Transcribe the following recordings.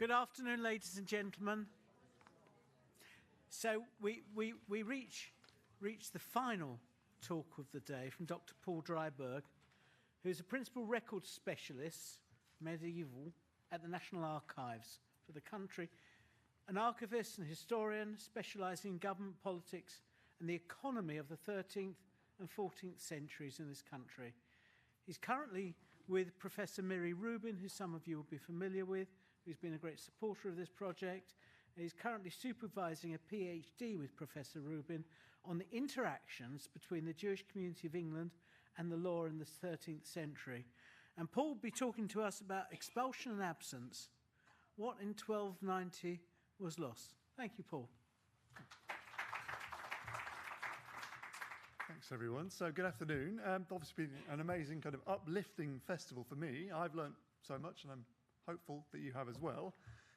Good afternoon, ladies and gentlemen. So we reach the final talk of the day from Dr. Paul Dryburgh, who's a principal records specialist, medieval, at the National Archives for the country, an archivist and historian specialising in government politics and the economy of the 13th and 14th centuries in this country. He's currently with Professor Miri Rubin, who some of you will be familiar with, who's been a great supporter of this project. He's currently supervising a PhD with Professor Rubin on the interactions between the Jewish community of England and the law in the 13th century. And Paul will be talking to us about expulsion and absence, what in 1290 was lost. Thank you, Paul. Thanks, everyone. So good afternoon. Obviously been an amazing kind of uplifting festival for me. I've learnt so much, and I'm hopeful that you have as well.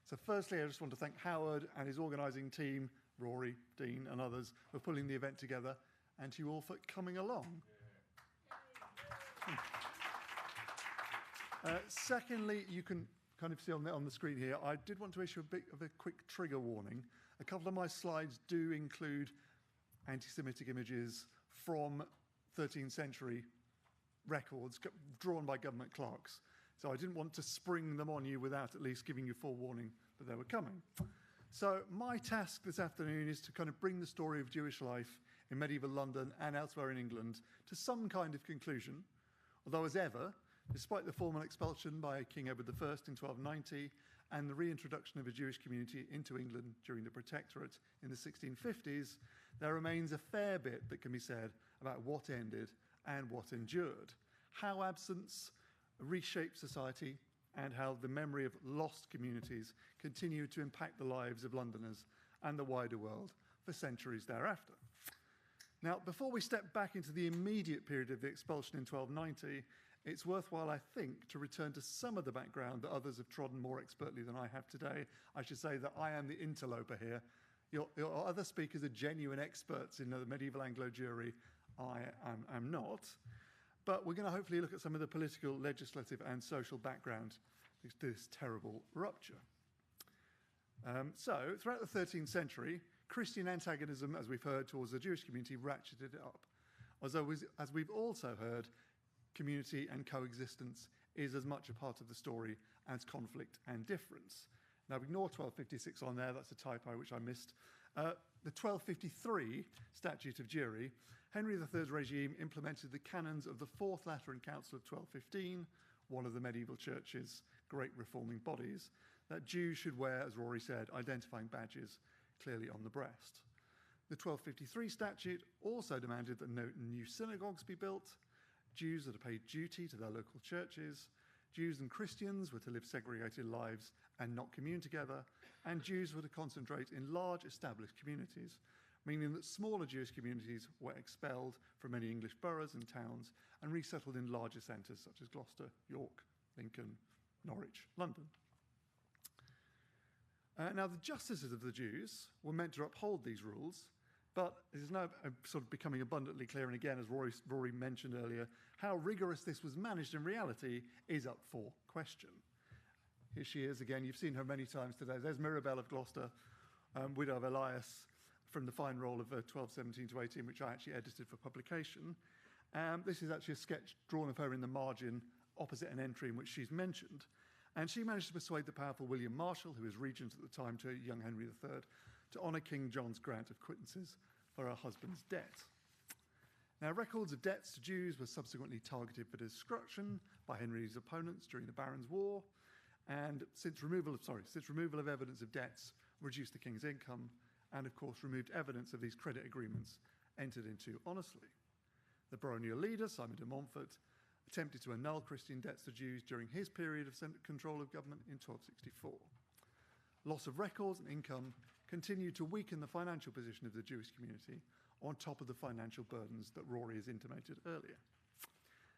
So firstly, I just want to thank Howard and his organising team, Rory, Dean and others, for pulling the event together, and to you all for coming along. Secondly, you can kind of see on the screen here, I did want to issue a bit of a quick trigger warning. A couple of my slides do include anti-Semitic images from 13th century records drawn by government clerks. So I didn't want to spring them on you without at least giving you forewarning that they were coming. So my task this afternoon is to kind of bring the story of Jewish life in medieval London and elsewhere in England to some kind of conclusion, although as ever, despite the formal expulsion by King Edward I in 1290 and the reintroduction of a Jewish community into England during the Protectorate in the 1650s, there remains a fair bit that can be said about what ended and what endured, how absence reshaped society, and how the memory of lost communities continued to impact the lives of Londoners and the wider world for centuries thereafter. Now, before we step back into the immediate period of the expulsion in 1290, it's worthwhile, I think, to return to some of the background that others have trodden more expertly than I have today. I should say that I am the interloper here. Your other speakers are genuine experts in the medieval Anglo-Jewry. I am not. But we're going to hopefully look at some of the political, legislative and social background to this terrible rupture. So, throughout the 13th century, Christian antagonism, as we've heard, towards the Jewish community ratcheted it up. As we've also heard, community and coexistence is as much a part of the story as conflict and difference. Now, ignore 1256 on there, that's a typo which I missed. The 1253 Statute of Jewry, Henry III's regime implemented the canons of the Fourth Lateran Council of 1215, one of the medieval church's great reforming bodies, that Jews should wear, as Rory said, identifying badges clearly on the breast. The 1253 statute also demanded that no new synagogues be built, Jews that are paid duty to their local churches, Jews and Christians were to live segregated lives and not commune together, and Jews were to concentrate in large established communities, meaning that smaller Jewish communities were expelled from many English boroughs and towns and resettled in larger centres such as Gloucester, York, Lincoln, Norwich, London. Now, the justices of the Jews were meant to uphold these rules, but it is now sort of becoming abundantly clear, and again, as Rory mentioned earlier, how rigorous this was managed in reality is up for question. Here she is again. You've seen her many times today. There's Mirabell of Gloucester, widow of Elias, from the fine roll of 1217 to 18, which I actually edited for publication. This is actually a sketch drawn of her in the margin opposite an entry in which she's mentioned. And she managed to persuade the powerful William Marshal, who was regent at the time to young Henry III, to honour King John's grant of quittances for her husband's debt. Now, records of debts to Jews were subsequently targeted for destruction by Henry's opponents during the Barons' War, and since removal of evidence of debts reduced the king's income, and of course removed evidence of these credit agreements entered into honestly. The baronial leader, Simon de Montfort, attempted to annul Christian debts to Jews during his period of control of government in 1264. Loss of records and income continued to weaken the financial position of the Jewish community on top of the financial burdens that Rory has intimated earlier.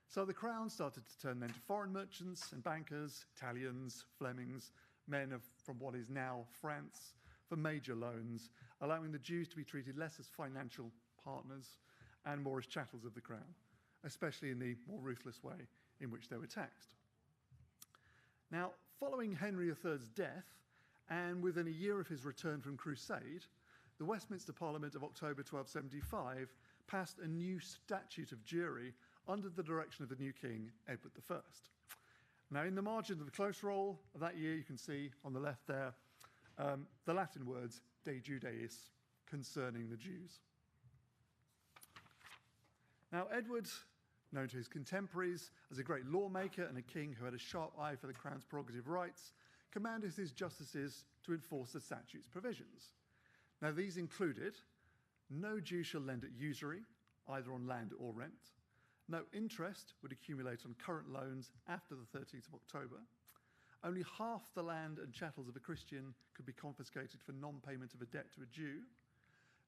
So the crown started to turn then to foreign merchants and bankers, Italians, Flemings, men from what is now France, for major loans, allowing the Jews to be treated less as financial partners and more as chattels of the crown, especially in the more ruthless way in which they were taxed. Now, following Henry III's death, And within a year of his return from crusade, the Westminster Parliament of October 1275 passed a new statute of Jewry under the direction of the new king, Edward I. Now, in the margin of the close roll of that year, you can see on the left there the Latin words De Judaeis, concerning the Jews. Now, Edward, known to his contemporaries as a great lawmaker and a king who had a sharp eye for the crown's prerogative rights, commanded his justices to enforce the statute's provisions. Now, these included: no Jew shall lend at usury, either on land or rent. No interest would accumulate on current loans after the 13th of October. Only half the land and chattels of a Christian could be confiscated for non-payment of a debt to a Jew.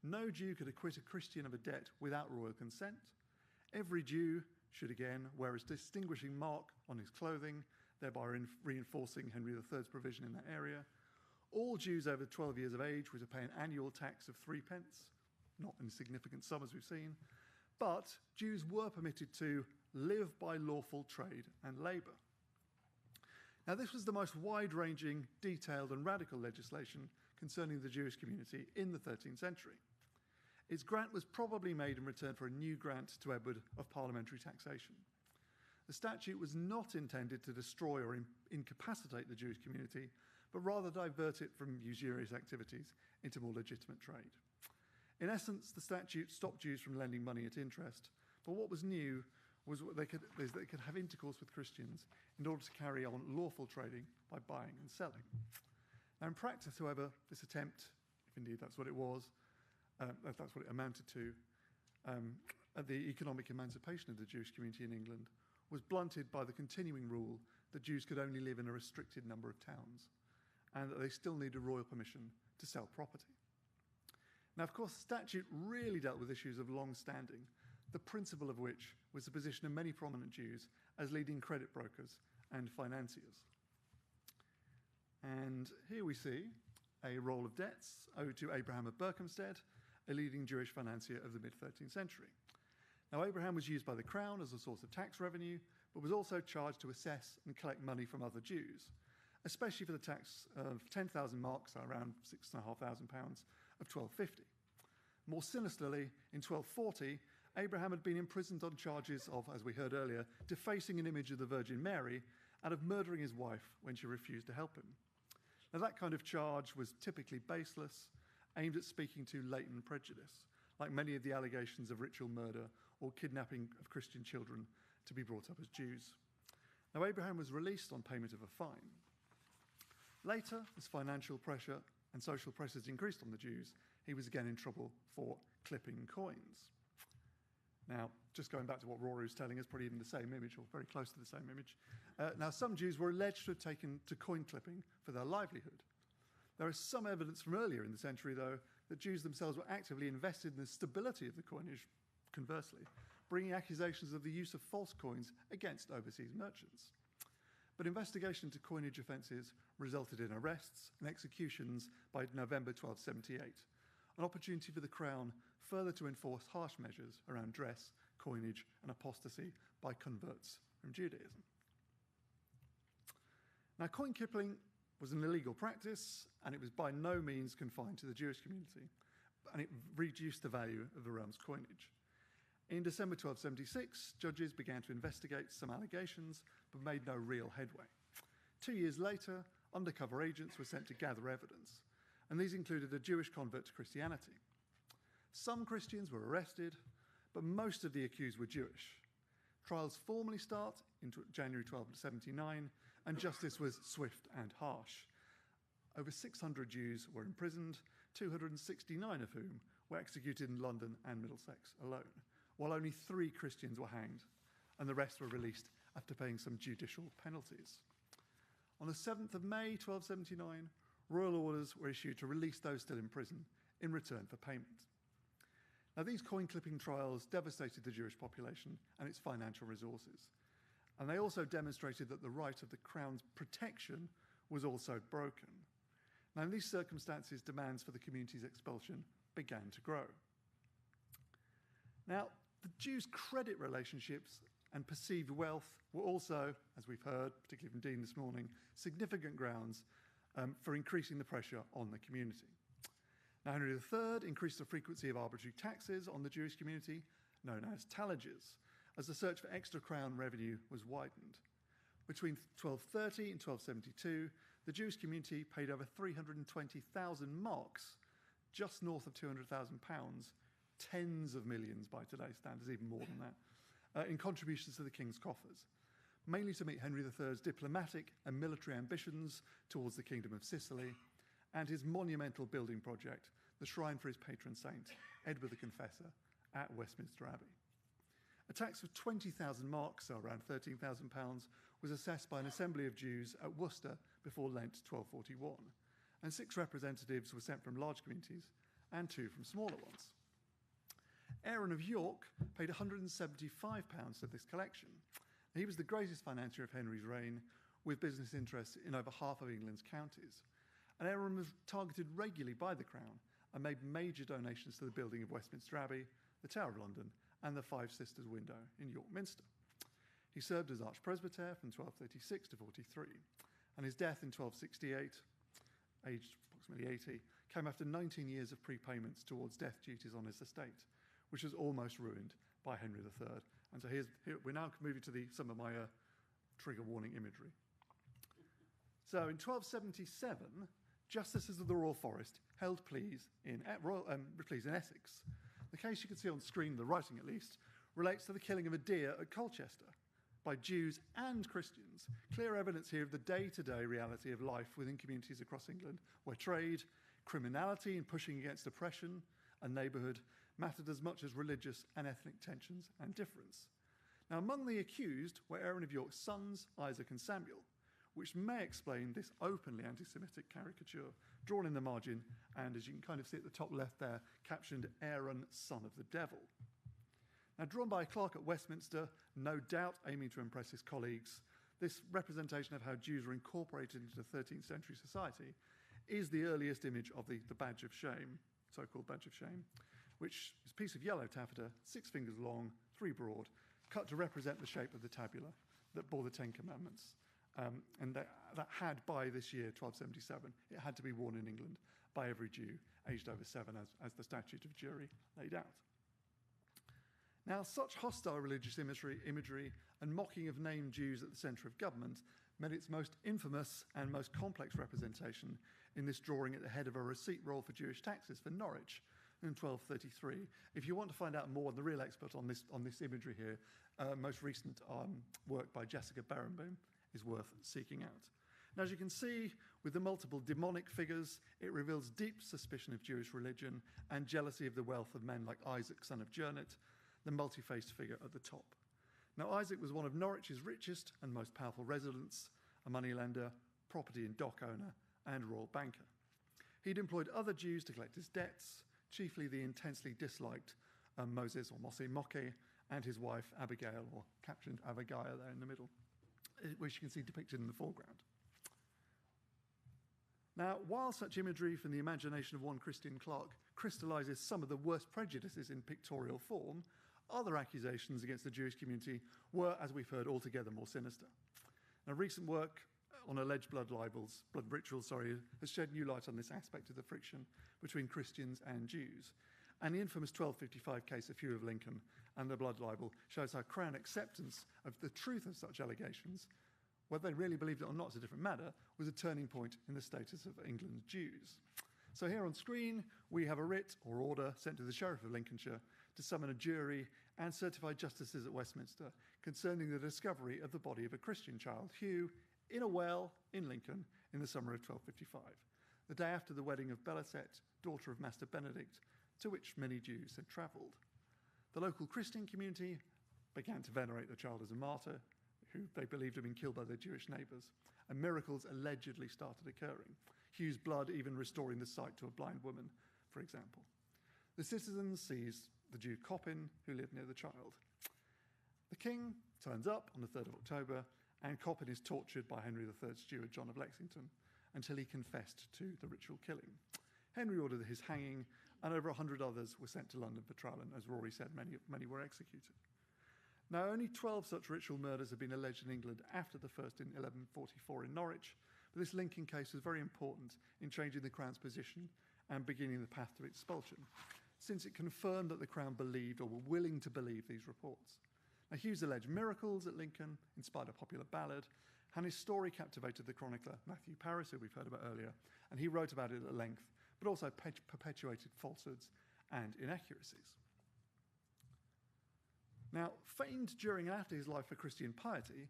No Jew could acquit a Christian of a debt without royal consent. Every Jew should again wear a distinguishing mark on his clothing, thereby reinforcing Henry III's provision in that area. All Jews over 12 years of age were to pay an annual tax of 3 pence, not an insignificant sum as we've seen, but Jews were permitted to live by lawful trade and labour. Now, this was the most wide-ranging, detailed and radical legislation concerning the Jewish community in the 13th century. Its grant was probably made in return for a new grant to Edward of parliamentary taxation. The statute was not intended to destroy or incapacitate the Jewish community, but rather divert it from usurious activities into more legitimate trade. In essence, the statute stopped Jews from lending money at interest, but what was new was that they could have intercourse with Christians in order to carry on lawful trading by buying and selling. Now, in practice, however, this attempt, if indeed that's what it was, if that's what it amounted to, at the economic emancipation of the Jewish community in England, was blunted by the continuing rule that Jews could only live in a restricted number of towns, and that they still needed royal permission to sell property. Now, of course, the statute really dealt with issues of long standing, the principal of which was the position of many prominent Jews as leading credit brokers and financiers. And here we see a roll of debts owed to Abraham of Berkhamsted, a leading Jewish financier of the mid-13th century. Now, Abraham was used by the crown as a source of tax revenue, but was also charged to assess and collect money from other Jews, especially for the tax of 10,000 marks, so around £6,500 of 1250. More sinisterly, in 1240, Abraham had been imprisoned on charges of, as we heard earlier, defacing an image of the Virgin Mary and of murdering his wife when she refused to help him. Now, that kind of charge was typically baseless, aimed at speaking to latent prejudice, like many of the allegations of ritual murder or kidnapping of Christian children to be brought up as Jews. Now, Abraham was released on payment of a fine. Later, as financial pressure and social pressures increased on the Jews, he was again in trouble for clipping coins. Now, just going back to what Rory was telling us, probably even the same image, or very close to the same image. Now, some Jews were alleged to have taken to coin clipping for their livelihood. There is some evidence from earlier in the century, though, that Jews themselves were actively invested in the stability of the coinage, conversely, bringing accusations of the use of false coins against overseas merchants. But investigation into coinage offences resulted in arrests and executions by November 1278, an opportunity for the Crown further to enforce harsh measures around dress, coinage and apostasy by converts from Judaism. Now, coin clipping was an illegal practice, and it was by no means confined to the Jewish community, and it reduced the value of the realm's coinage. In December 1276, judges began to investigate some allegations, but made no real headway. 2 years later, undercover agents were sent to gather evidence, and these included a Jewish convert to Christianity. Some Christians were arrested, but most of the accused were Jewish. Trials formally start in January 1279, and justice was swift and harsh. Over 600 Jews were imprisoned, 269 of whom were executed in London and Middlesex alone, while only 3 Christians were hanged, and the rest were released after paying some judicial penalties. On the 7th of May 1279, royal orders were issued to release those still in prison in return for payment. Now, these coin-clipping trials devastated the Jewish population and its financial resources, and they also demonstrated that the right of the Crown's protection was also broken. Now, in these circumstances, demands for the community's expulsion began to grow. Now, the Jews' credit relationships and perceived wealth were also, as we've heard, particularly from Dean this morning, significant grounds for increasing the pressure on the community. Now, Henry III increased the frequency of arbitrary taxes on the Jewish community, known as tallages, as the search for extra crown revenue was widened. Between 1230 and 1272, the Jewish community paid over 320,000 marks, just north of £200,000, tens of millions by today's standards, even more than that, in contributions to the king's coffers, mainly to meet Henry III's diplomatic and military ambitions towards the Kingdom of Sicily and his monumental building project, the shrine for his patron saint, Edward the Confessor, at Westminster Abbey. A tax of 20,000 marks, so around £13,000, was assessed by an assembly of Jews at Worcester before Lent 1241, and 6 representatives were sent from large communities and 2 from smaller ones. Aaron of York paid £175 to this collection. He was the greatest financier of Henry's reign, with business interests in over half of England's counties. And Aaron was targeted regularly by the Crown and made major donations to the building of Westminster Abbey, the Tower of London, and the Five Sisters window in York Minster. He served as archpresbyter from 1236 to 43, and his death in 1268, aged approximately 80, came after 19 years of prepayments towards death duties on his estate, which was almost ruined by Henry III. And so we're now moving to some of my trigger warning imagery. So in 1277, justices of the Royal Forest held pleas in Essex. The case you can see on screen, the writing at least, relates to the killing of a deer at Colchester by Jews and Christians. Clear evidence here of the day-to-day reality of life within communities across England, where trade, criminality and pushing against oppression and neighbourhood mattered as much as religious and ethnic tensions and difference. Now, among the accused were Aaron of York's sons, Isaac and Samuel, which may explain this openly anti-Semitic caricature drawn in the margin, and as you can kind of see at the top left there, captioned Aaron, son of the devil. Now, drawn by a clerk at Westminster, no doubt aiming to impress his colleagues, this representation of how Jews were incorporated into 13th century society is the earliest image of the badge of shame, so-called badge of shame, which is a piece of yellow taffeta, 6 fingers long, 3 broad, cut to represent the shape of the tabula that bore the Ten Commandments. And that had, by this year, 1277, it had to be worn in England by every Jew aged over 7, as the Statute of Jewry laid out. Now, such hostile religious imagery and mocking of named Jews at the centre of government made its most infamous and most complex representation in this drawing at the head of a receipt roll for Jewish taxes for Norwich in 1233. If you want to find out more, the real expert on this imagery here, most recent work by Jessica Berenboom is worth seeking out. Now, as you can see, with the multiple demonic figures, it reveals deep suspicion of Jewish religion and jealousy of the wealth of men like Isaac, son of Jernet, the multi-faced figure at the top. Now, Isaac was one of Norwich's richest and most powerful residents, a moneylender, property and dock owner, and royal banker. He'd employed other Jews to collect his debts, chiefly the intensely disliked Moses or Moshe Moke and his wife Abigail, or captioned Avagaya there in the middle, which you can see depicted in the foreground. Now, while such imagery from the imagination of one Christian clerk crystallises some of the worst prejudices in pictorial form, other accusations against the Jewish community were, as we've heard, altogether more sinister. Now, recent work on alleged blood rituals, has shed new light on this aspect of the friction between Christians and Jews. And the infamous 1255 case of Hugh of Lincoln and the blood libel shows how Crown acceptance of the truth of such allegations, whether they really believed it or not is a different matter, was a turning point in the status of England's Jews. So here on screen, we have a writ or order sent to the Sheriff of Lincolnshire to summon a jury and certified justices at Westminster concerning the discovery of the body of a Christian child, Hugh, in a well in Lincoln in the summer of 1255, the day after the wedding of Belicet, daughter of Master Benedict, to which many Jews had travelled. The local Christian community began to venerate the child as a martyr, who they believed had been killed by their Jewish neighbours, and miracles allegedly started occurring, Hugh's blood even restoring the sight to a blind woman, for example. The citizens seized the Jew Coppin, who lived near the child. The king turns up on the 3rd of October, and Coppin is tortured by Henry III's steward, John of Lexington, until he confessed to the ritual killing. Henry ordered his hanging, and over 100 others were sent to London for trial, and as Rory said, many were executed. Now, only 12 such ritual murders have been alleged in England after the first in 1144 in Norwich, But this linking case was very important in changing the Crown's position and beginning the path to expulsion, since it confirmed that the Crown believed or were willing to believe these reports. Now, Hughes alleged miracles at Lincoln, inspired a popular ballad, and his story captivated the chronicler Matthew Paris, who we've heard about earlier, and he wrote about it at length, but also perpetuated falsehoods and inaccuracies. Now, famed during and after his life for Christian piety,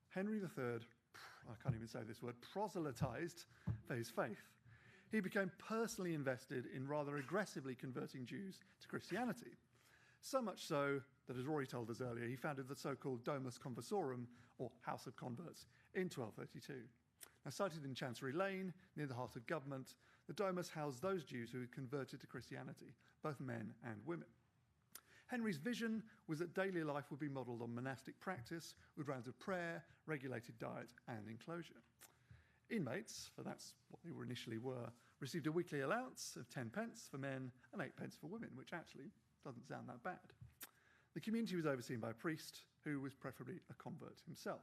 Henry III, I can't even say this word, proselytized for his faith. He became personally invested in rather aggressively converting Jews to Christianity. So much so that, as Rory told us earlier, he founded the so-called Domus Conversorum, or House of Converts, in 1232. Now, sited in Chancery Lane, near the heart of government, the Domus housed those Jews who had converted to Christianity, both men and women. Henry's vision was that daily life would be modelled on monastic practice, with rounds of prayer, regulated diet, and enclosure. Inmates, for that's what they initially were, received a weekly allowance of 10 pence for men and 8 pence for women, which actually doesn't sound that bad. The community was overseen by a priest, who was preferably a convert himself.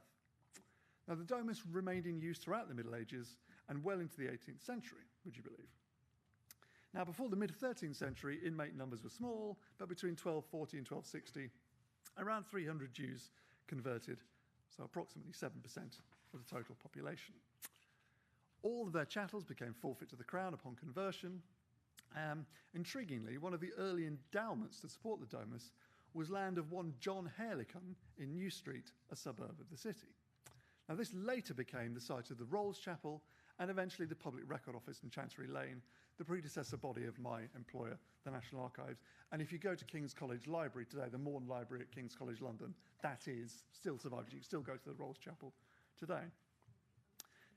Now, the domus remained in use throughout the Middle Ages and well into the 18th century, would you believe? Now, before the mid-13th century, inmate numbers were small, but between 1240 and 1260, around 300 Jews converted, so approximately 7% of the total population. All of their chattels became forfeit to the Crown upon conversion. Intriguingly, one of the early endowments to support the domus was land of one John Harlequin in New Street, a suburb of the city. Now, this later became the site of the Rolls Chapel and eventually the Public Record Office in Chancery Lane, the predecessor body of my employer, the National Archives. And if you go to King's College Library today, the Morn Library at King's College London, that is still survives. You can still go to the Rolls Chapel today.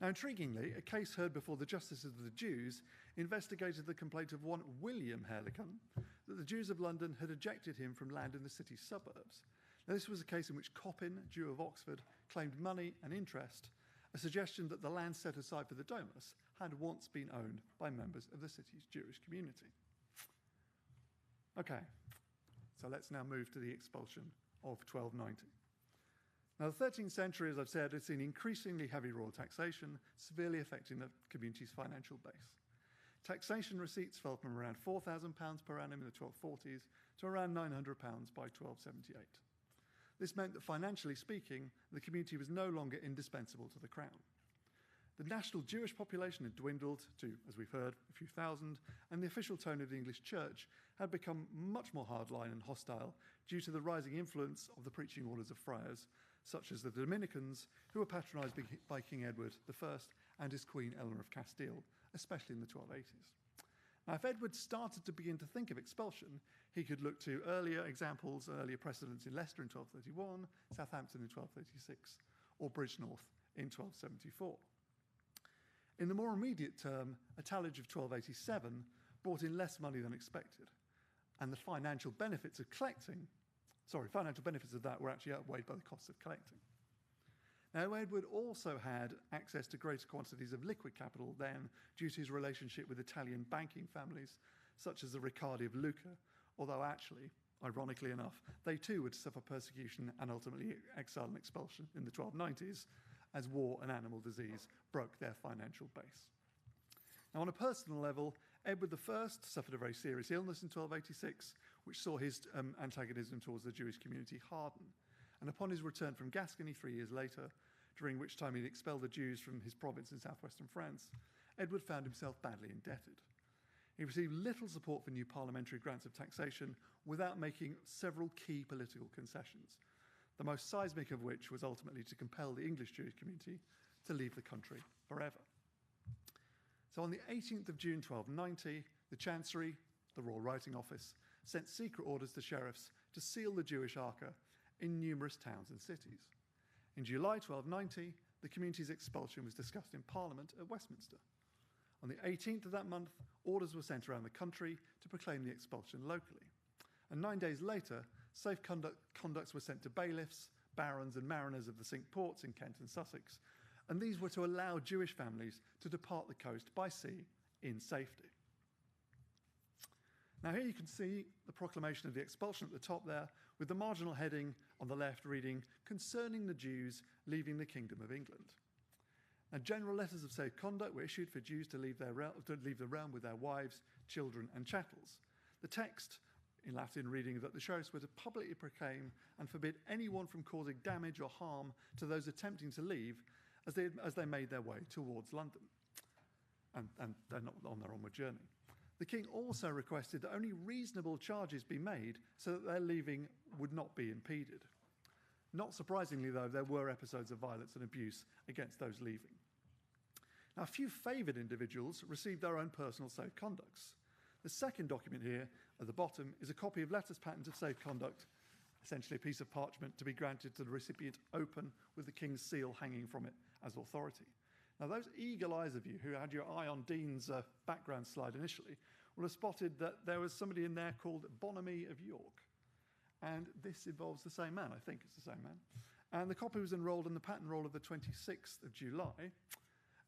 Now, intriguingly, a case heard before the Justices of the Jews investigated the complaint of one William Harlequin that the Jews of London had ejected him from land in the city's suburbs. Now, this was a case in which Coppin, Jew of Oxford, claimed money and interest, a suggestion that the land set aside for the domus had once been owned by members of the city's Jewish community. Okay, so let's now move to the expulsion of 1290. Now, the 13th century, as I've said, has seen increasingly heavy royal taxation, severely affecting the community's financial base. Taxation receipts fell from around £4,000 per annum in the 1240s to around £900 by 1278. This meant that, financially speaking, the community was no longer indispensable to the Crown. The national Jewish population had dwindled to, as we've heard, a few thousand, and the official tone of the English Church had become much more hardline and hostile due to the rising influence of the preaching orders of friars, such as the Dominicans, who were patronised by King Edward I and his Queen Eleanor of Castile, especially in the 1280s. Now, if Edward started to begin to think of expulsion, he could look to earlier examples, earlier precedents in Leicester in 1231, Southampton in 1236, or Bridgnorth in 1274. In the more immediate term, a tallage of 1287 brought in less money than expected, and the financial benefits of that were actually outweighed by the costs of collecting. Now, Edward also had access to greater quantities of liquid capital then due to his relationship with Italian banking families, such as the Riccardi of Lucca, although actually, ironically enough, they too would suffer persecution and ultimately exile and expulsion in the 1290s, as war and animal disease broke their financial base. Now, on a personal level, Edward I suffered a very serious illness in 1286, which saw his antagonism towards the Jewish community harden. And upon his return from Gascony 3 years later, during which time he'd expelled the Jews from his province in southwestern France, Edward found himself badly indebted. He received little support for new parliamentary grants of taxation without making several key political concessions, the most seismic of which was ultimately to compel the English Jewish community to leave the country forever. So on the 18th of June 1290, the Chancery, the Royal Writing Office, sent secret orders to sheriffs to seal the Jewish Arca in numerous towns and cities. In July 1290, the community's expulsion was discussed in Parliament at Westminster. On the 18th of that month, orders were sent around the country to proclaim the expulsion locally. And 9 days later, safe conducts were sent to bailiffs, barons and mariners of the Cinque Ports in Kent and Sussex, and these were to allow Jewish families to depart the coast by sea in safety. Now, here you can see the proclamation of the expulsion at the top there, with the marginal heading on the left reading, "Concerning the Jews leaving the Kingdom of England." Now, general letters of safe conduct were issued for Jews to leave the realm with their wives, children, and chattels. The text, in Latin, reading that the sheriffs were to publicly proclaim and forbid anyone from causing damage or harm to those attempting to leave as they made their way towards London. And they're not on their onward journey. The king also requested that only reasonable charges be made so that their leaving would not be impeded. Not surprisingly, though, there were episodes of violence and abuse against those leaving. Now, a few favoured individuals received their own personal safe conducts. The second document here, at the bottom, is a copy of letters patent of safe conduct, essentially a piece of parchment to be granted to the recipient open with the king's seal hanging from it as authority. Now, those eagle eyes of you who had your eye on Dean's background slide initially will have spotted that there was somebody in there called Bonamy of York. And this involves the same man, I think it's the same man. And the copy was enrolled in the patent roll of the 26th of July.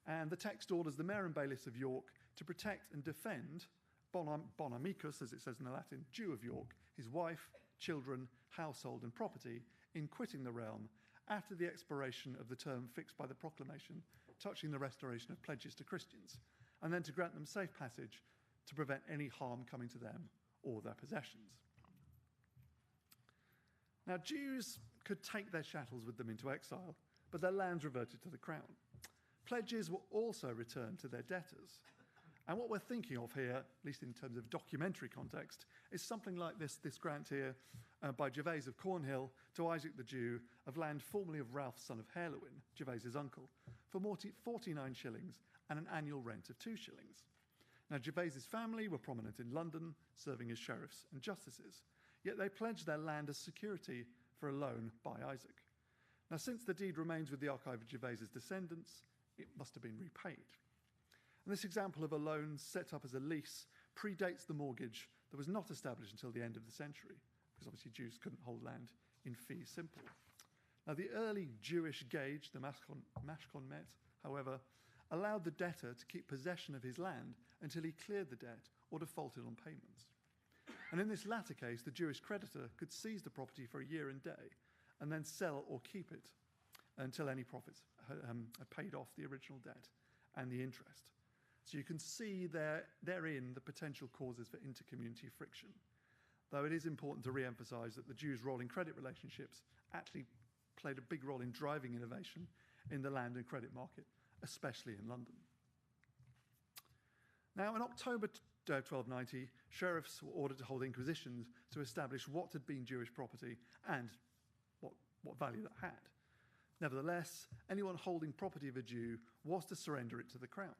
And the text orders the mayor and bailiffs of York to protect and defend Bonamicus, as it says in the Latin, Jew of York, his wife, children, household and property, in quitting the realm after the expiration of the term fixed by the proclamation touching the restoration of pledges to Christians, and then to grant them safe passage to prevent any harm coming to them or their possessions. Now, Jews could take their chattels with them into exile, but their lands reverted to the crown. Pledges were also returned to their debtors. And what we're thinking of here, at least in terms of documentary context, is something like this grant here by Gervase of Cornhill to Isaac the Jew of land formerly of Ralph, son of Herlewin, Gervase's uncle, for 49 shillings and an annual rent of 2 shillings. Now, Gervase's family were prominent in London, serving as sheriffs and justices, yet they pledged their land as security for a loan by Isaac. Now, since the deed remains with the archive of Gervase's descendants, it must have been repaid. And this example of a loan set up as a lease predates the mortgage that was not established until the end of the century, because obviously Jews couldn't hold land in fee simple. Now, the early Jewish gauge, the Mashkon Met, however, allowed the debtor to keep possession of his land until he cleared the debt or defaulted on payments. And in this latter case, the Jewish creditor could seize the property for a year and day and then sell or keep it until any profits had paid off the original debt and the interest. So you can see therein the potential causes for inter-community friction, though it is important to re-emphasise that the Jews' role in credit relationships actually played a big role in driving innovation in the land and credit market, especially in London. Now, in October 1290, sheriffs were ordered to hold inquisitions to establish what had been Jewish property and what value that had. Nevertheless, anyone holding property of a Jew was to surrender it to the crown.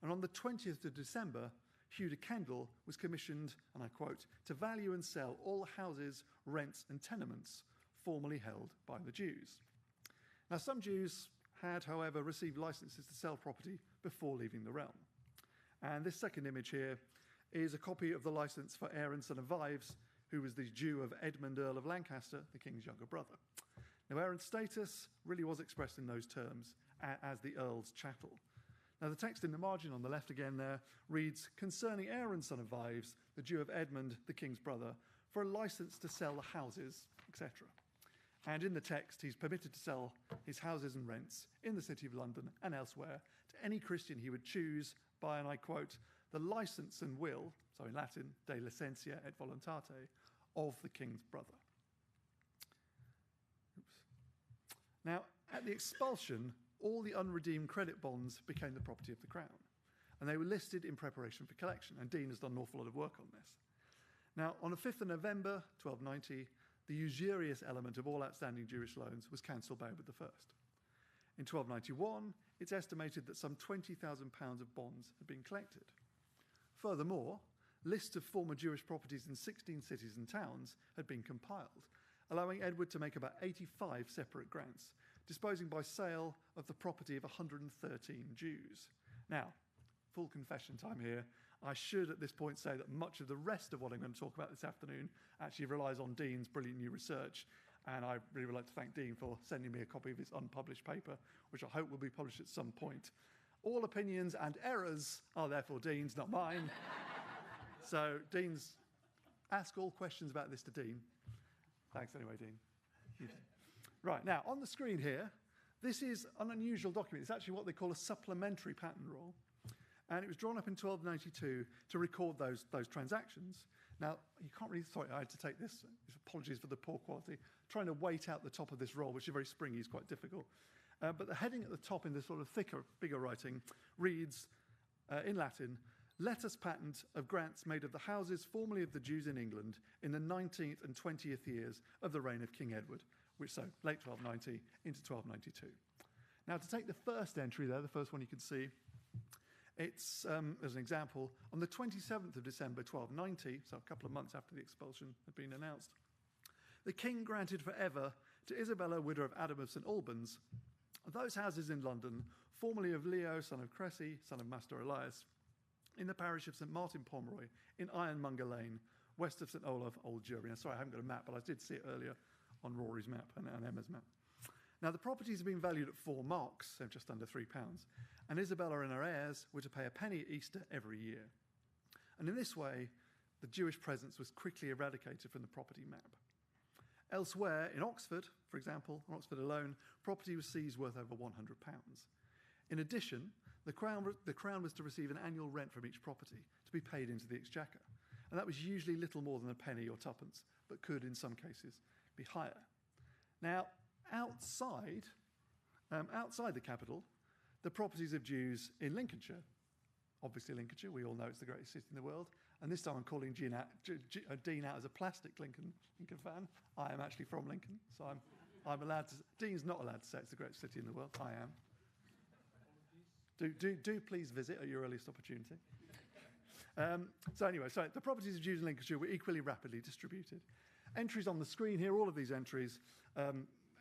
And on the 20th of December, Hugh de Kendall was commissioned, and I quote, to value and sell all houses, rents and tenements formerly held by the Jews. Now, some Jews had, however, received licenses to sell property before leaving the realm. And this second image here is a copy of the license for Aaron, son of Vives, who was the Jew of Edmund, Earl of Lancaster, the king's younger brother. Now, Aaron's status really was expressed in those terms as the Earl's chattel. Now, the text in the margin on the left again there reads, concerning Aaron, son of Vives, the Jew of Edmund, the king's brother, for a license to sell the houses, etc. And in the text, he's permitted to sell his houses and rents in the city of London and elsewhere to any Christian he would choose by, and I quote, the license and will, so in Latin, de licentia et voluntate, of the king's brother. Oops. Now, at the expulsion, all the unredeemed credit bonds became the property of the crown, and they were listed in preparation for collection, and Dean has done an awful lot of work on this. Now, on the 5th of November, 1290, the usurious element of all outstanding Jewish loans was cancelled by Edward I. In 1291, it's estimated that some £20,000 of bonds had been collected. Furthermore, lists of former Jewish properties in 16 cities and towns had been compiled, allowing Edward to make about 85 separate grants, disposing by sale of the property of 113 Jews. Now, full confession time here, I should at this point say that much of the rest of what I'm going to talk about this afternoon actually relies on Dean's brilliant new research, and I really would like to thank Dean for sending me a copy of his unpublished paper, which I hope will be published at some point. All opinions and errors are therefore Dean's, not mine. So, Dean's, ask all questions about this to Dean. Thanks anyway, Dean. Right, now, on the screen here, This is an unusual document. It's actually what they call a supplementary patent roll. And it was drawn up in 1292 to record those transactions. Now, you can't really, sorry, I had to take this. Apologies for the poor quality. Trying to weight out the top of this roll, which is very springy, is quite difficult. But the heading at the top in this sort of thicker, bigger writing reads, in Latin, letters patent of grants made of the houses formerly of the Jews in England in the 19th and 20th years of the reign of King Edward, which so late 1290 into 1292. Now, to take the first entry there, the first one you can see, it's, as an example, on the 27th of December 1290, so a couple of months after the expulsion had been announced, the king granted forever to Isabella, widow of Adam of St Albans, those houses in London, formerly of Leo, son of Cressy, son of Master Elias, in the parish of St Martin Pomeroy, in Ironmonger Lane, west of St Olaf, Old Jewry. And sorry, I haven't got a map, but I did see it earlier on Rory's map and Emma's map. Now, the properties have been valued at 4 marks, so just under £3, and Isabella and her heirs were to pay a penny at Easter every year. And in this way, the Jewish presence was quickly eradicated from the property map. Elsewhere, in Oxford, for example, in Oxford alone, property was seized worth over £100. In addition, the Crown was to receive an annual rent from each property to be paid into the Exchequer, and that was usually little more than a penny or twopence, but could, in some cases, be higher. Now, outside the capital, the properties of Jews in Lincolnshire, obviously Lincolnshire, we all know it's the greatest city in the world, and this time I'm calling Dean out as a plastic Lincoln fan. I am actually from Lincoln, so I'm allowed to. Dean's not allowed to say it's the greatest city in the world. I am. Do please visit at your earliest opportunity. So anyway, so the properties of Jews in Lincolnshire were equally rapidly distributed. Entries on the screen here, all of these entries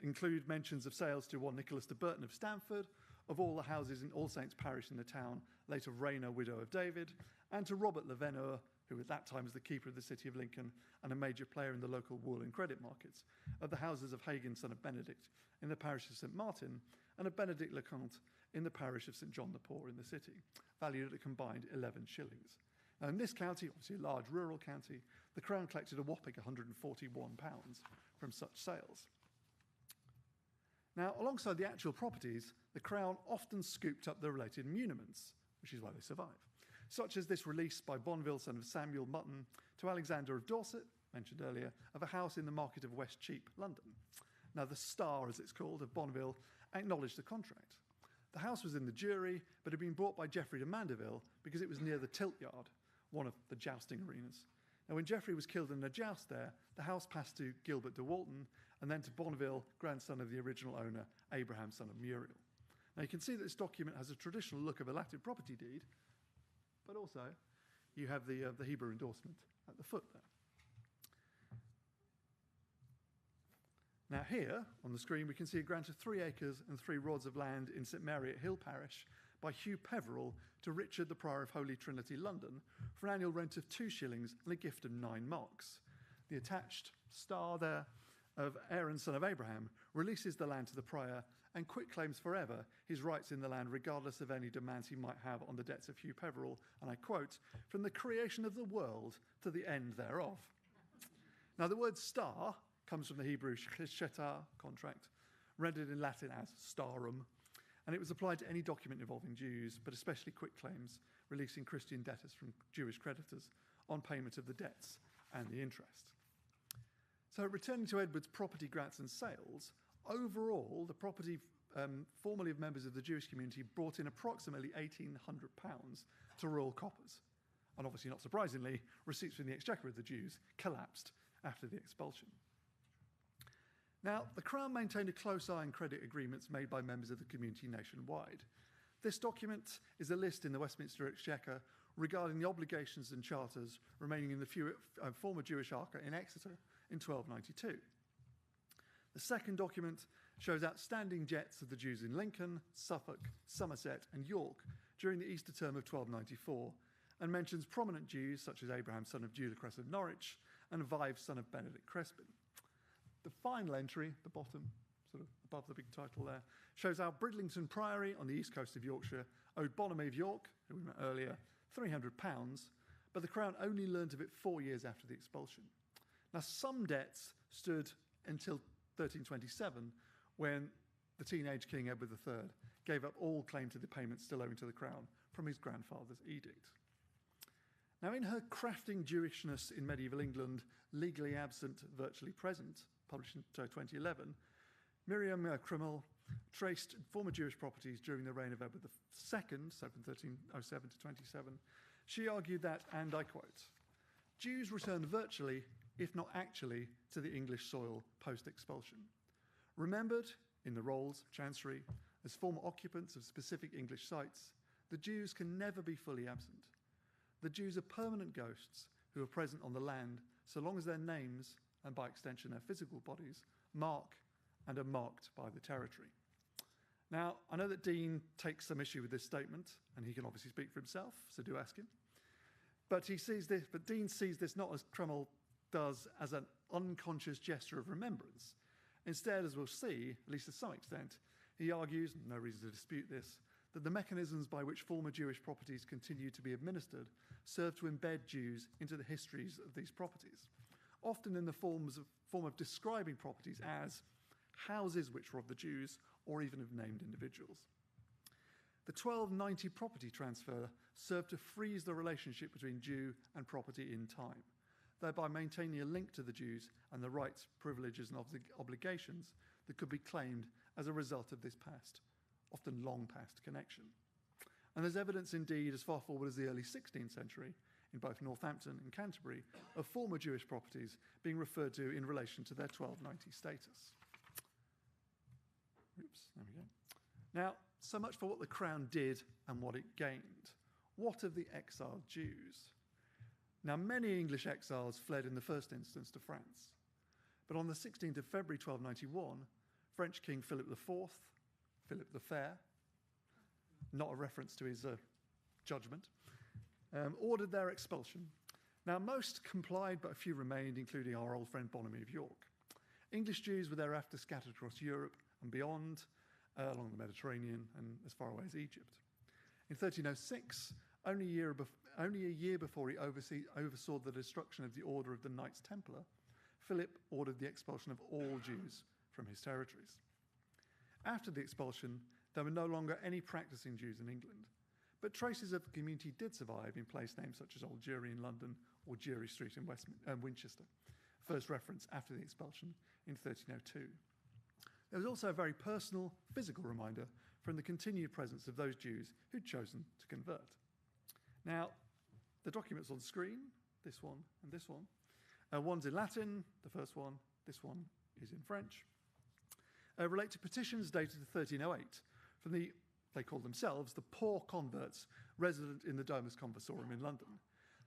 include mentions of sales to one Nicholas de Burton of Stamford, of all the houses in All Saints Parish in the town, later Rayner, widow of David, and to Robert Leveneur, who at that time was the keeper of the city of Lincoln and a major player in the local wool and credit markets, of the houses of Hagan, son of Benedict, in the parish of St Martin, and of Benedict Leconte in the parish of St John the Poor in the city, valued at a combined 11 shillings. Now, in this county, obviously a large rural county, the Crown collected a whopping £141 from such sales. Now, alongside the actual properties, the Crown often scooped up the related muniments, which is why they survive, such as this release by Bonneville, son of Samuel Mutton, to Alexander of Dorset, mentioned earlier, of a house in the market of West Cheap, London. Now, the Star, as it's called, of Bonneville, acknowledged the contract. The house was in the Jewry, but had been bought by Geoffrey de Mandeville because it was near the Tilt Yard, one of the jousting arenas. Now, when Geoffrey was killed in a joust there, the house passed to Gilbert de Walton and then to Bonneville, grandson of the original owner, Abraham, son of Muriel. Now, you can see that this document has a traditional look of a Latin property deed, but also you have the Hebrew endorsement at the foot there. Now here, on the screen, we can see a grant of 3 acres and 3 rods of land in St Mary at Hill Parish by Hugh Peverell to Richard, the Prior of Holy Trinity, London, for an annual rent of 2 shillings and a gift of 9 marks. The attached star there of Aaron, son of Abraham, releases the land to the Prior and quitclaims forever his rights in the land regardless of any demands he might have on the debts of Hugh Peverell, and I quote, from the creation of the world to the end thereof. Now the word star comes from the Hebrew shetar contract, rendered in Latin as starum, and it was applied to any document involving Jews, but especially quitclaims, releasing Christian debtors from Jewish creditors on payment of the debts and the interest. So returning to Edward's property grants and sales, overall, the property formerly of members of the Jewish community brought in approximately £1,800 to royal coffers. And obviously, not surprisingly, receipts from the Exchequer of the Jews collapsed after the expulsion. Now, the Crown maintained a close eye on credit agreements made by members of the community nationwide. This document is a list in the Westminster Exchequer regarding the obligations and charters remaining in the former Jewish Arca in Exeter in 1292. The second document shows outstanding debts of the Jews in Lincoln, Suffolk, Somerset and York during the Easter term of 1294 and mentions prominent Jews such as Abraham, son of Judicrus of Norwich, and Vive, son of Benedict Crespin. The final entry, the bottom, sort of above the big title there, shows how Bridlington Priory on the east coast of Yorkshire owed Bonamy of York, who we met earlier, £300, but the Crown only learnt of it 4 years after the expulsion. Now, some debts stood until 1327, when the teenage King Edward III gave up all claim to the payments still owing to the crown from his grandfather's edict. Now, in her Crafting Jewishness in Medieval England, Legally Absent, Virtually Present, published in 2011, Miriam Krimmel traced former Jewish properties during the reign of Edward II, so from 1307 to 27. She argued that, and I quote, Jews returned virtually, if not actually, to the English soil post-expulsion. Remembered in the rolls of Chancery as former occupants of specific English sites, the Jews can never be fully absent. The Jews are permanent ghosts who are present on the land so long as their names, and by extension their physical bodies, mark and are marked by the territory. Now, I know that Dean takes some issue with this statement, and he can obviously speak for himself, so do ask him. But Dean sees this not as Krimmel does as an unconscious gesture of remembrance. Instead, as we'll see, at least to some extent, he argues, and no reason to dispute this, that the mechanisms by which former Jewish properties continue to be administered serve to embed Jews into the histories of these properties, often in the form of describing properties as houses which were of the Jews or even of named individuals. The 1290 property transfer served to freeze the relationship between Jew and property in time, thereby maintaining a link to the Jews and the rights, privileges and obligations that could be claimed as a result of this past, often long past connection. And there's evidence indeed as far forward as the early 16th century in both Northampton and Canterbury of former Jewish properties being referred to in relation to their 1290 status. Oops, there we go. Now, so much for what the crown did and what it gained. What of the exiled Jews? Now, many English exiles fled in the first instance to France. But on the 16th of February 1291, French King Philip IV, Philip the Fair, not a reference to his judgment, ordered their expulsion. Now, most complied, but a few remained, including our old friend Bonamy of York. English Jews were thereafter scattered across Europe and beyond, along the Mediterranean and as far away as Egypt. In 1306, only a year before he oversaw the destruction of the Order of the Knights Templar, Philip ordered the expulsion of all Jews from his territories. After the expulsion, there were no longer any practicing Jews in England, but traces of the community did survive in place names such as Old Jewry in London or Jewry Street in Winchester, first reference after the expulsion in 1302. There was also a very personal, physical reminder from the continued presence of those Jews who'd chosen to convert. Now, the documents on the screen, this one and this one, one's in Latin, the first one, this one is in French, relate to petitions dated to 1308 from they call themselves the poor converts resident in the Domus Conversorum in London.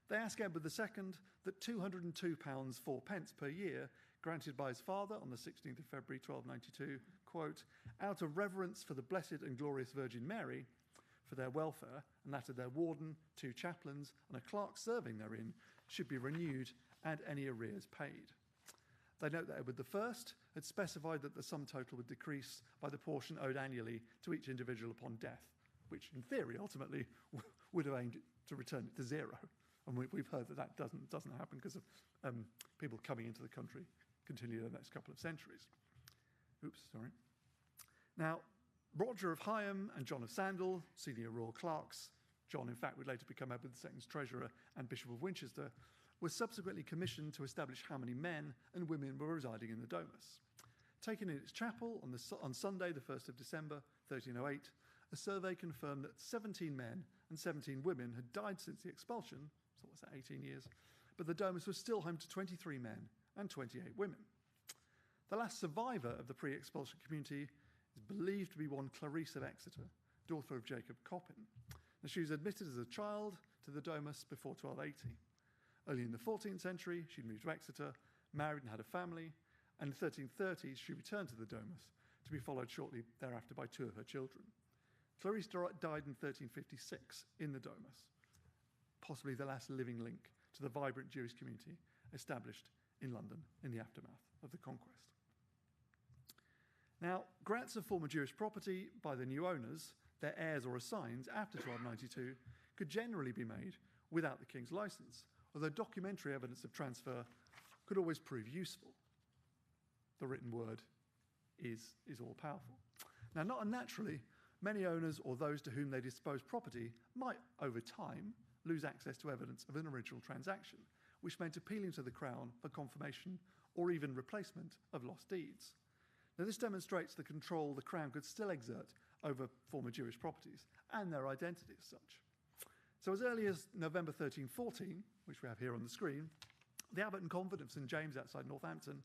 They ask Edward II that £202 4 per year granted by his father on the 16th of February 1292, quote, out of reverence for the blessed and glorious Virgin Mary, for their welfare, and that of their warden, 2 chaplains, and a clerk serving therein, should be renewed and any arrears paid. They note that Edward I had specified that the sum total would decrease by the portion owed annually to each individual upon death, which in theory ultimately would have aimed to return it to zero. And we've heard that that doesn't happen because of people coming into the country continue the next couple of centuries. Oops, sorry. Now, Roger of Higham and John of Sandal, senior royal clerks, John in fact would later become Edward II's treasurer and Bishop of Winchester, was subsequently commissioned to establish how many men and women were residing in the Domus. Taken in its chapel on Sunday, the 1st of December, 1308, a survey confirmed that 17 men and 17 women had died since the expulsion, so what's that, 18 years, but the Domus was still home to 23 men and 28 women. The last survivor of the pre-expulsion community is believed to be one Clarice of Exeter, daughter of Jacob Coppin. Now, she was admitted as a child to the Domus before 1280. Early in the 14th century, she'd moved to Exeter, married and had a family, and in the 1330s, she returned to the Domus to be followed shortly thereafter by 2 of her children. Clarice died in 1356 in the Domus, possibly the last living link to the vibrant Jewish community established in London in the aftermath of the conquest. Now, grants of former Jewish property by the new owners, their heirs or assigns after 1292, could generally be made without the king's license, although documentary evidence of transfer could always prove useful. The written word is all-powerful. Now, not unnaturally, many owners or those to whom they dispose property might, over time, lose access to evidence of an original transaction, which meant appealing to the Crown for confirmation or even replacement of lost deeds. Now, this demonstrates the control the Crown could still exert over former Jewish properties and their identity as such. So as early as November 1314, which we have here on the screen, the abbot and convent of St James outside Northampton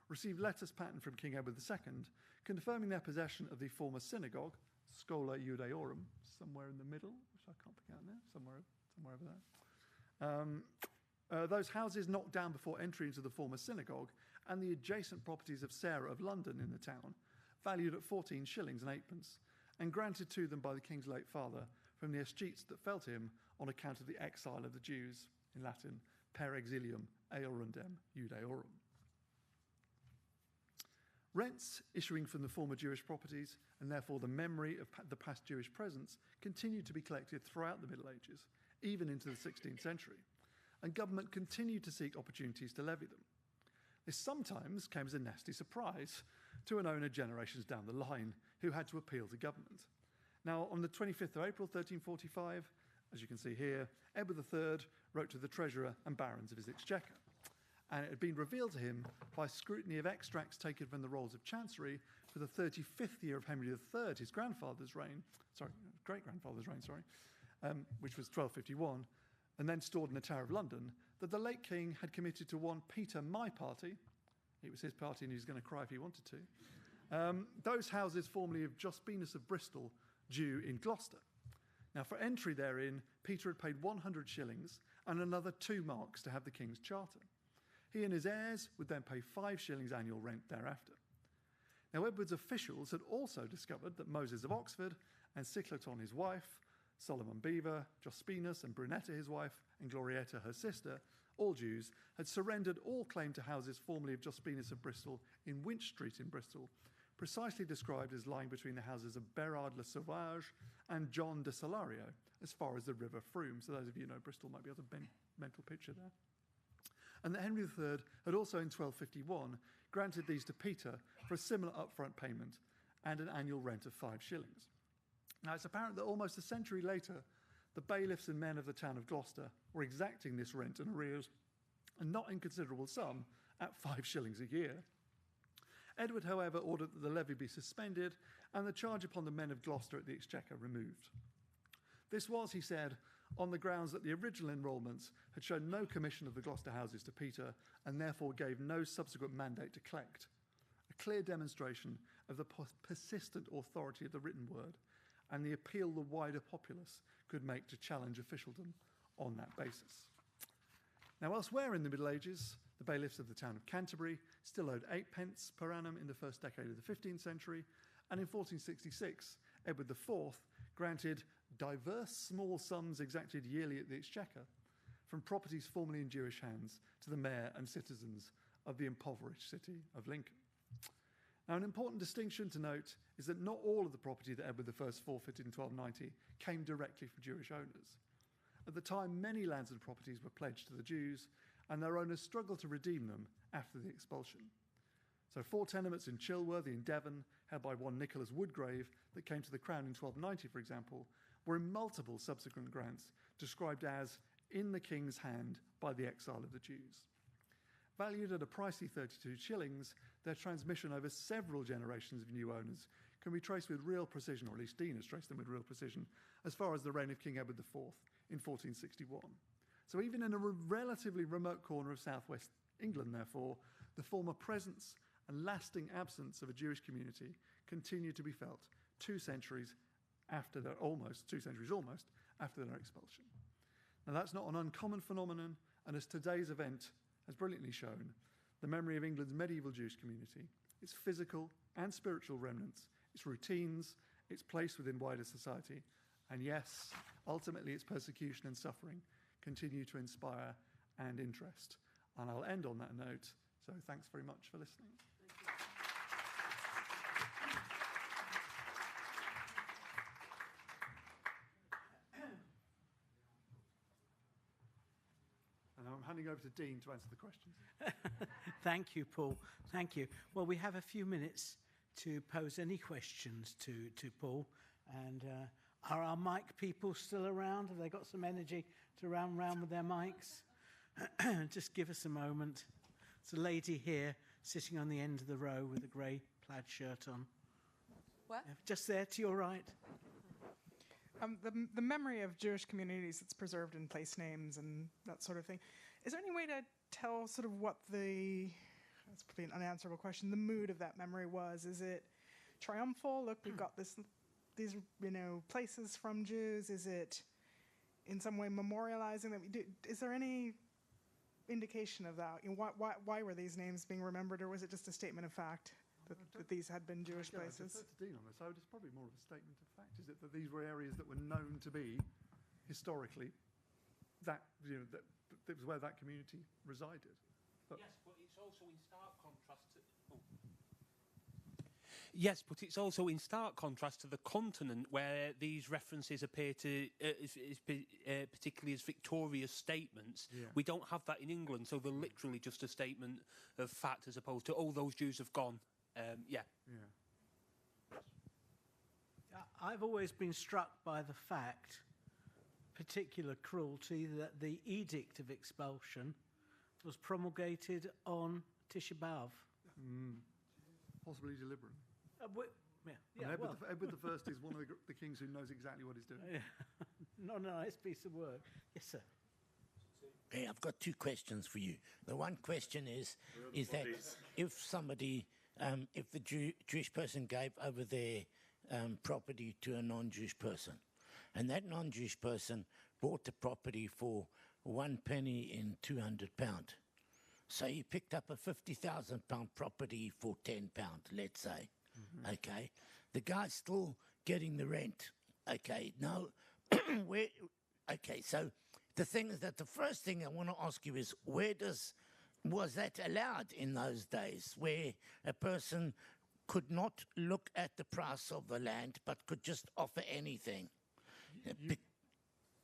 received letters patent from King Edward II confirming their possession of the former synagogue, Schola Judaeorum, somewhere in the middle, which I can't pick out now, somewhere over there. Those houses knocked down before entry into the former synagogue and the adjacent properties of Sarah of London in the town, valued at 14 shillings and 8pence, and granted to them by the king's late father from the escheats that fell to him on account of the exile of the Jews, in Latin, per exilium eorundem Judaeorum. Rents issuing from the former Jewish properties, and therefore the memory of the past Jewish presence, continued to be collected throughout the Middle Ages, even into the 16th century, and government continued to seek opportunities to levy them. This sometimes came as a nasty surprise to an owner generations down the line who had to appeal to government. Now, on the 25th of April 1345, as you can see here, Edward III wrote to the treasurer and barons of his exchequer, and it had been revealed to him by scrutiny of extracts taken from the rolls of chancery for the 35th year of Henry III, his great-grandfather's reign, which was 1251, and then stored in the Tower of London, that the late king had committed to one Peter My Party, it was his party and he was going to cry if he wanted to, those houses formerly of Jospinus of Bristol, due in Gloucester. Now, for entry therein, Peter had paid 100 shillings and another 2 marks to have the king's charter. He and his heirs would then pay 5 shillings annual rent thereafter. Now, Edward's officials had also discovered that Moses of Oxford and Cycloton, his wife, Solomon Beaver, Jospinus and Brunetta, his wife, and Glorietta, her sister, all Jews, had surrendered all claim to houses formerly of Jospinus of Bristol in Winch Street in Bristol, precisely described as lying between the houses of Berard le Sauvage and John de Solario, as far as the River Frome. So those of you who know Bristol might be able to mental picture there. And that Henry III had also in 1251 granted these to Peter for a similar upfront payment and an annual rent of 5 shillings. Now, it's apparent that almost a century later, the bailiffs and men of the town of Gloucester were exacting this rent and arrears, and not inconsiderable sum, at 5 shillings a year. Edward, however, ordered that the levy be suspended and the charge upon the men of Gloucester at the Exchequer removed. This was, he said, on the grounds that the original enrolments had shown no commission of the Gloucester houses to Peter and therefore gave no subsequent mandate to collect, a clear demonstration of the persistent authority of the written word and the appeal the wider populace could make to challenge officialdom on that basis. Now, elsewhere in the Middle Ages, the bailiffs of the town of Canterbury still owed 8pence per annum in the first decade of the 15th century, and in 1466, Edward IV granted diverse small sums exacted yearly at the Exchequer from properties formerly in Jewish hands to the mayor and citizens of the impoverished city of Lincoln. Now, an important distinction to note is that not all of the property that Edward I forfeited in 1290 came directly from Jewish owners. At the time, many lands and properties were pledged to the Jews, and their owners struggled to redeem them after the expulsion. So 4 tenements in Chilworthy in Devon, held by one Nicholas Woodgrave, that came to the Crown in 1290, for example, were in multiple subsequent grants described as in the king's hand by the exile of the Jews. Valued at a pricey 32 shillings, their transmission over several generations of new owners can be traced with real precision, or at least Dean has traced them with real precision, as far as the reign of King Edward IV in 1461. So even in a relatively remote corner of southwest England, therefore, the former presence and lasting absence of a Jewish community continued to be felt 2 centuries after their almost after their expulsion. Now, that's not an uncommon phenomenon, and as today's event has brilliantly shown, the memory of England's medieval Jewish community, its physical and spiritual remnants, its routines, its place within wider society, and yes, ultimately its persecution and suffering, continue to inspire and interest. And I'll end on that note, so thanks very much for listening. And I'm handing over to Dean to answer the questions. Thank you, Paul. Thank you. Well, we have a few minutes to pose any questions to Paul. And are our mic people still around? Have they got some energy to run round with their mics? Just give us a moment. There's a lady here sitting on the end of the row with a grey plaid shirt on. What? Just there to your right. The memory of Jewish communities that's preserved in place names and that sort of thing. Is there any way to tell sort of what that's probably an unanswerable question, the mood of that memory was? Is it triumphal? Look, we've got these, places from Jews. Is it in some way memorializing that we do? Is there any indication of that? Why were these names being remembered, or was it just a statement of fact that these had been Jewish places? I defer to Dean on this. I would it's probably more of a statement of fact. Is it that these were areas that were known to be historically that that was where that community resided? But yes, but it's also in stark contrast to. Yes, but it's also in stark contrast to the continent, where these references appear to, particularly as victorious statements. Yeah. We don't have that in England, so they're literally just a statement of fact, as opposed to, oh, those Jews have gone. Yeah. I've always been struck by the fact, particular cruelty, that the Edict of Expulsion was promulgated on Tisha B'Av. possibly deliberate. Well, Edward I is one of the kings who knows exactly what he's doing. not a nice piece of work. Yes, sir. Hey, I've got two questions for you. The one question is that if somebody, if the Jewish person gave over their property to a non-Jewish person, and that non-Jewish person bought the property for 1 penny in £200, so he picked up a £50,000 property for £10, let's say, okay, the guy's still getting the rent, okay, now, okay, so the thing is that the first thing I want to ask you is, was that allowed in those days, where a person could not look at the price of the land, but could just offer anything?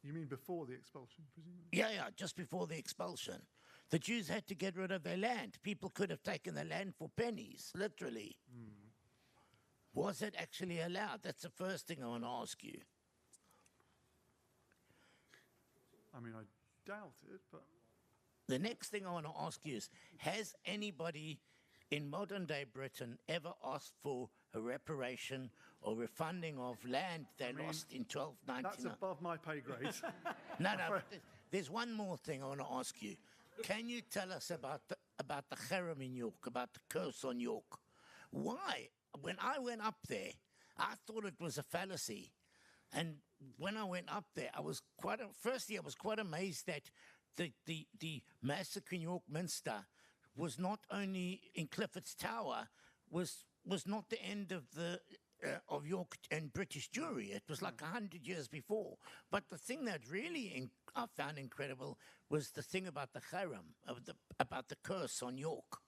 You mean before the expulsion, presumably? Yeah, just before the expulsion. The Jews had to get rid of their land. People could have taken the land for pennies, literally. Was it actually allowed? That's the first thing I want to ask you. I mean, I doubt it, but... The next thing I want to ask you is, has anybody in modern-day Britain ever asked for a reparation or refunding of land they lost in 1299? That's above my pay grade. No, but there's one more thing I want to ask you. Can you tell us about the cherem in York, about the curse on York? Why? When I went up there, I thought it was a fallacy. And when I went up there, I was quite amazed that the massacre in York Minster was not only in Clifford's Tower, was not the end of York and British Jewry. It was like 100 years before. But the thing that really I found incredible was the thing about the cherem, about the curse on York.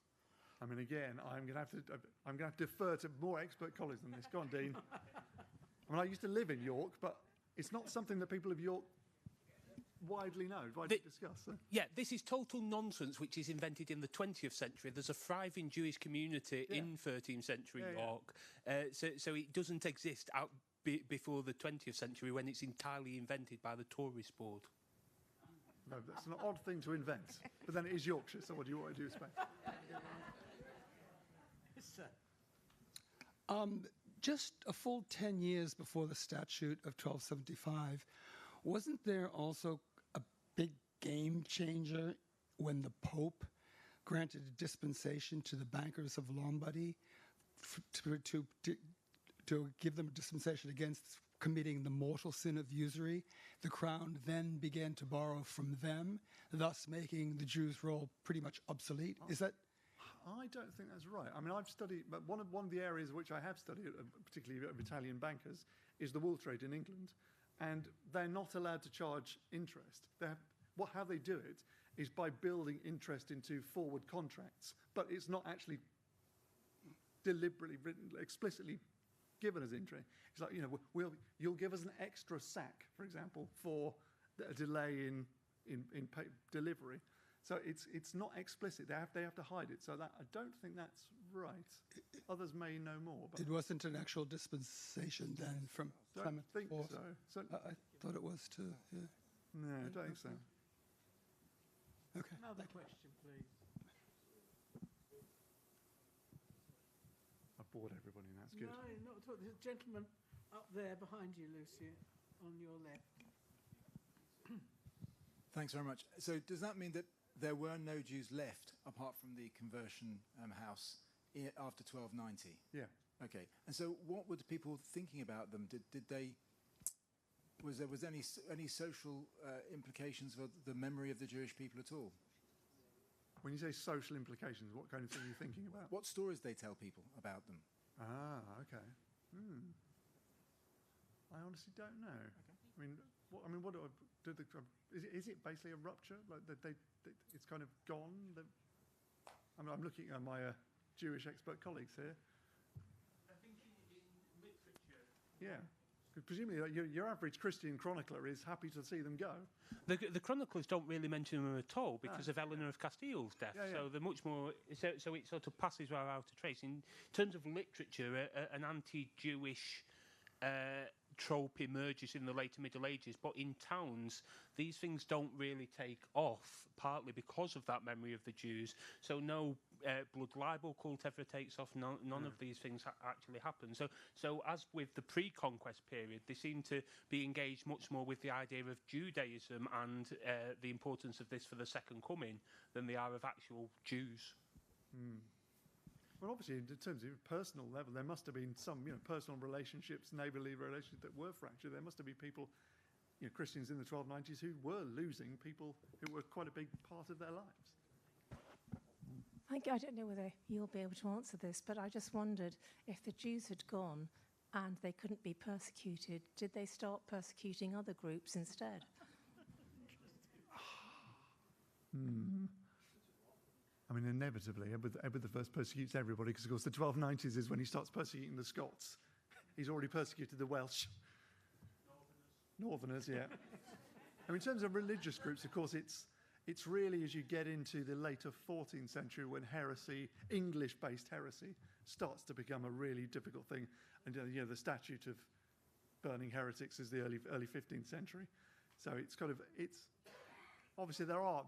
I mean, again, I'm going to have to defer to more expert colleagues than this. Go on, Dean. I mean, I used to live in York, but it's not something that people of York widely discuss. So. Yeah, this is total nonsense, which is invented in the 20th century. There's a thriving Jewish community in 13th century York, so it doesn't exist out before the 20th century, when it's entirely invented by the tourist board. No, that's an odd thing to invent, but then it is Yorkshire, so what do you expect? Yes, sir. Just a full 10 years before the Statute of 1275, wasn't there also a big game changer when the Pope granted a dispensation to the bankers of Lombardy to give them a dispensation against committing the mortal sin of usury? The crown then began to borrow from them, thus making the Jews' role pretty much obsolete. Is that... I don't think that's right. I mean, I've studied, but one of the areas which I have studied, particularly of Italian bankers, is the wool trade in England. And they're not allowed to charge interest. How they do it is by building interest into forward contracts, but it's not actually deliberately written, explicitly given as interest. It's like, you'll give us an extra sack, for example, for a delay in delivery. So it's not explicit. They have to hide it. So that I don't think that's right. Others may know more. But It wasn't an actual dispensation then from I don't Clement think IV. so. I thought it was too. Yeah. No, I don't think so. Okay. Another question, please. I've bored everybody now. That's good. No, not at all. There's a gentleman up there behind you, Lucy, on your left. Thanks very much. So does that mean that there were no Jews left apart from the conversion house after 1290? Yeah. Okay. And so what were the people thinking about them? Did they... Was there any social implications for the memory of the Jewish people at all? When you say social implications, what kind of thing are you thinking about? What stories they tell people about them? Ah, okay. I honestly don't know. Okay. What do I do? Is it basically a rupture? Like it's kind of gone? I'm looking at my Jewish expert colleagues here. I think in literature. Yeah. Presumably, your average Christian chronicler is happy to see them go. The chroniclers don't really mention them at all because of Eleanor of Castile's death. Yeah, yeah. So they're much more. So it sort of passes right out of trace. In terms of literature, an anti-Jewish trope emerges in the later Middle Ages, but in towns, these things don't really take off, partly because of that memory of the Jews. So no blood libel cult ever takes off. None of these things actually happen. So as with the pre-conquest period, they seem to be engaged much more with the idea of Judaism and the importance of this for the second coming than they are of actual Jews. Well, obviously, in terms of personal level, there must have been some, personal relationships, neighbourly relationships that were fractured. There must have been people, Christians in the 1290s who were losing people who were quite a big part of their lives. I don't know whether you'll be able to answer this, but I just wondered if the Jews had gone and they couldn't be persecuted, did they start persecuting other groups instead? Inevitably, Edward I persecutes everybody because, of course, the 1290s is when he starts persecuting the Scots. He's already persecuted the Welsh. Northerners, yeah. In terms of religious groups, of course, it's really as you get into the later 14th century when heresy, English-based heresy, starts to become a really difficult thing. And the statute of burning heretics is the early 15th century. So it's obviously there are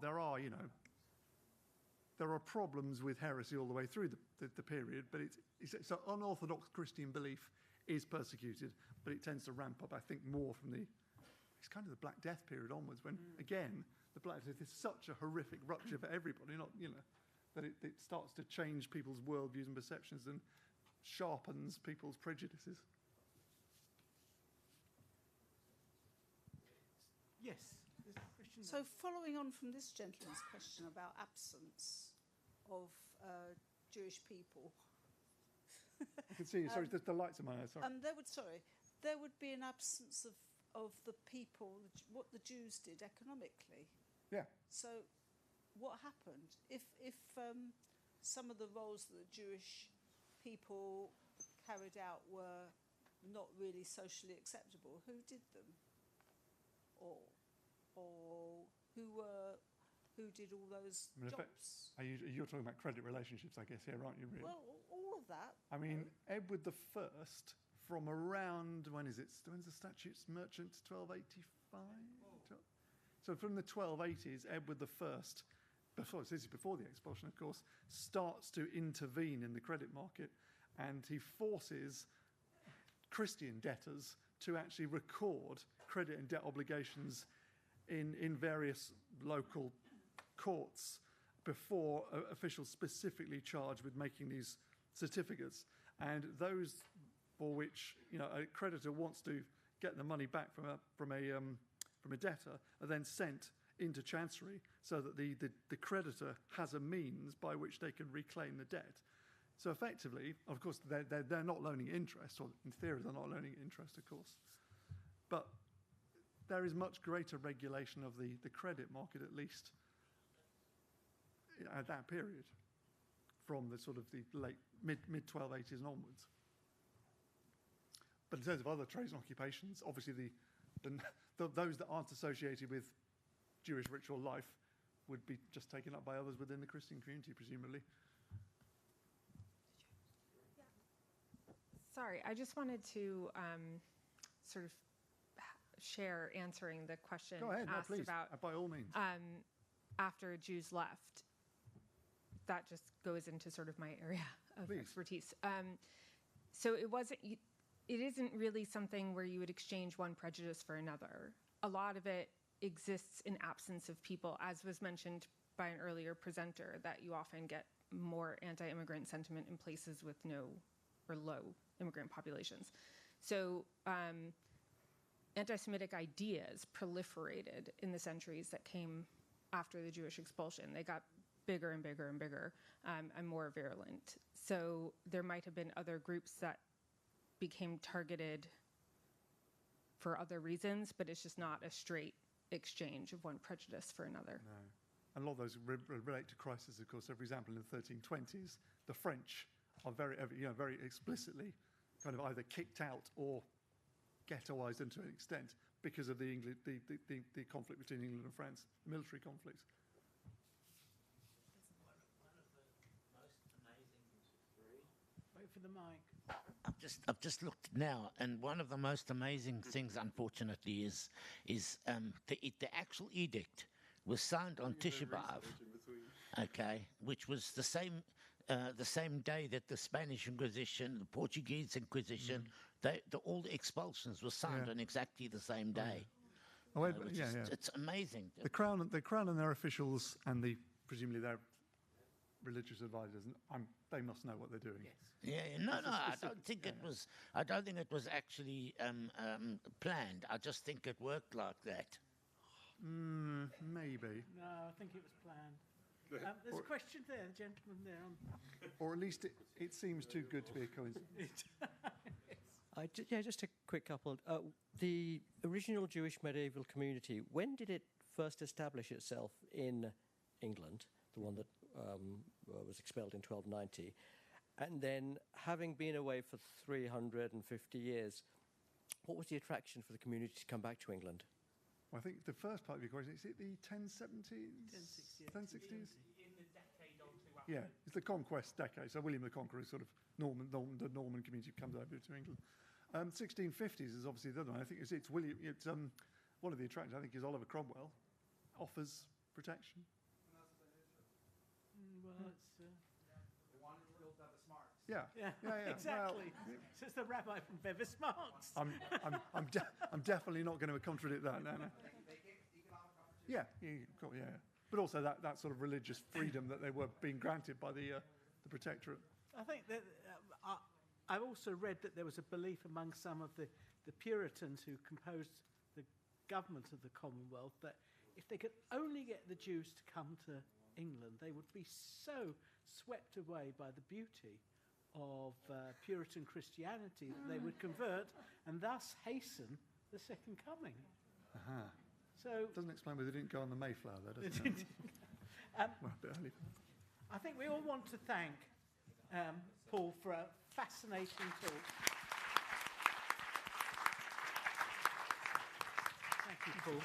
problems with heresy all the way through the period, but so unorthodox Christian belief is persecuted, but it tends to ramp up, I think, more from it's kind of the Black Death period onwards, when again the Black Death is such a horrific rupture for everybody, that it starts to change people's worldviews and perceptions and sharpens people's prejudices. Yes. There's a question. So following on from this gentleman's question about absence of Jewish people. I can see you. Sorry, the lights are my eyes. Sorry. There would be an absence of the people, what the Jews did economically. Yeah. So what happened if some of the roles that the Jewish people carried out were not really socially acceptable? Who did them? Or who did all those jobs? You're talking about credit relationships, I guess, here, aren't you, really? Well, all of that. Edward I, from around, when's the statutes? Merchant 1285? So from the 1280s, Edward I, this is before the expulsion, of course, starts to intervene in the credit market, and he forces Christian debtors to actually record credit and debt obligations in various local courts before officials specifically charged with making these certificates. And those for which a creditor wants to get the money back from a debtor are then sent into chancery so that the creditor has a means by which they can reclaim the debt. So effectively, of course, they're not loaning interest, or in theory they're not loaning interest, of course. But there is much greater regulation of the credit market, at least at that period, from the sort of the late mid-1280s and onwards. But in terms of other trades and occupations, obviously those that aren't associated with Jewish ritual life would be just taken up by others within the Christian community, presumably. Sorry, I just wanted to sort of share answering the question Go ahead, no, asked please, about by all means. after Jews left. That just goes into sort of my area of Please. expertise. So it isn't really something where you would exchange one prejudice for another. A lot of it exists in absence of people, as was mentioned by an earlier presenter, that you often get more anti-immigrant sentiment in places with no or low immigrant populations. So anti-Semitic ideas proliferated in the centuries that came after the Jewish expulsion. They got bigger and bigger and bigger and more virulent. So there might have been other groups that became targeted for other reasons, but it's just not a straight exchange of one prejudice for another. No. And a lot of those relate to crisis, of course. So, for example, in the 1320s, the French are very explicitly kind of either kicked out or ghettoized to an extent because of the conflict between England and France, the military conflict. Wait for the mic. I've just looked now, and one of the most amazing things, unfortunately, is the actual edict was signed on Tisha B'Av, okay, which was the same day that the Spanish Inquisition, the Portuguese Inquisition, all the expulsions were signed on exactly the same day. Oh, it's amazing. The Crown and their officials and presumably their religious advisors, they must know what they're doing. Yes. I don't think it was. I don't think it was actually planned. I just think it worked like that. Maybe. No, I think it was planned. There's a question there, the gentleman there. Or at least it seems too good to be a coincidence. Just a quick couple. The original Jewish medieval community, when did it first establish itself in England, the one that was expelled in 1290? And then, having been away for 350 years, what was the attraction for the community to come back to England? Well, I think the first part of your question, is it the 1070s? 1060s? In the decade or two after. Yeah, it's the Conquest decade. So William the Conqueror is sort of the Norman community comes over to England. 1650s is obviously the other one. I think it's William. It's one of the attractions. I think is Oliver Cromwell offers protection. Well, it's The one who built up the smarts. Yeah, exactly. Well, so it's the rabbi from Bevis Marks. I'm definitely not going to contradict that. No. Yeah. But also that sort of religious freedom that they were being granted by the Protectorate. I think that I've also read that there was a belief among some of the Puritans who composed the government of the Commonwealth that if they could only get the Jews to come to England, they would be so swept away by the beauty of Puritan Christianity that they would convert and thus hasten the second coming. So doesn't explain why they didn't go on the Mayflower, though, does it? Well, a bit early. I think we all want to thank Paul for a fascinating talk. Thank you, Paul.